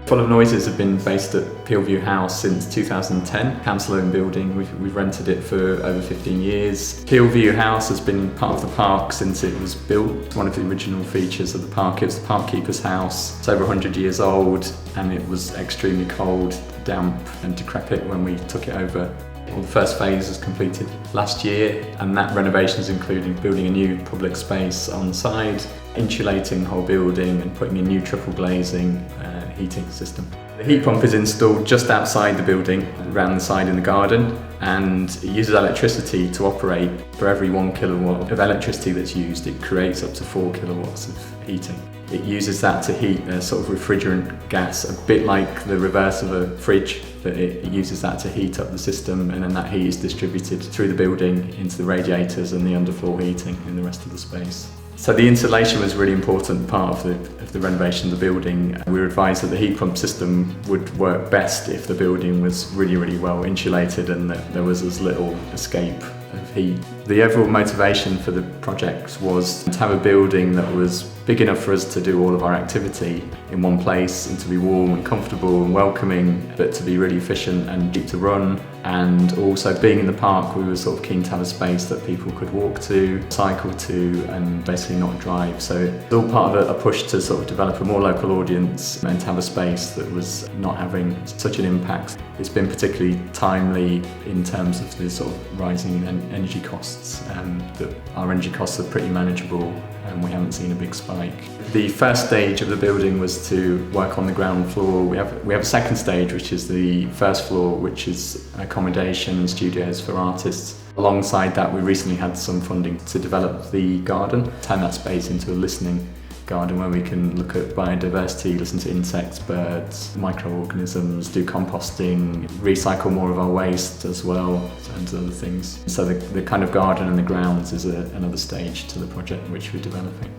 Full of Noises have been based at Peelview House since 2010, council-owned building. We've rented it for over 15 years. Peelview House has been part of the park since it was built. It's one of the original features of the park. It was the park keeper's house. It's over 100 years old and it was extremely cold, damp and decrepit when we took it over. Well, the first phase was completed last year, and that renovation is including building a new public space on side, insulating the whole building and putting in new triple glazing heating system. The heat pump is installed just outside the building, around the side in the garden, and it uses electricity to operate. For every 1 kilowatt of electricity that's used, it creates up to 4 kilowatts of heating. It uses that to heat a sort of refrigerant gas, a bit like the reverse of a fridge, but it uses that to heat up the system, and then that heat is distributed through the building into the radiators and the underfloor heating in the rest of the space. So the insulation was a really important part of the renovation of the building. We were advised that the heat pump system would work best if the building was really, really well insulated and that there was as little escape of heat. The overall motivation for the project was to have a building that was big enough for us to do all of our activity in one place and to be warm and comfortable and welcoming, but to be really efficient and cheap to run. And also being in the park, we were sort of keen to have a space that people could walk to, cycle to, and basically not drive. So it's all part of a push to sort of develop a more local audience and to have a space that was not having such an impact. It's been particularly timely in terms of the sort of rising energy costs, that our energy costs are pretty manageable and we haven't seen a big spike. The first stage of the building was to work on the ground floor. We have a second stage, which is the first floor, which is accommodation and studios for artists. Alongside that, we recently had some funding to develop the garden, turn that space into a listening garden where we can look at biodiversity, listen to insects, birds, microorganisms, do composting, recycle more of our waste as well, and other things. So the kind of garden and the grounds is another stage to the project which we're developing.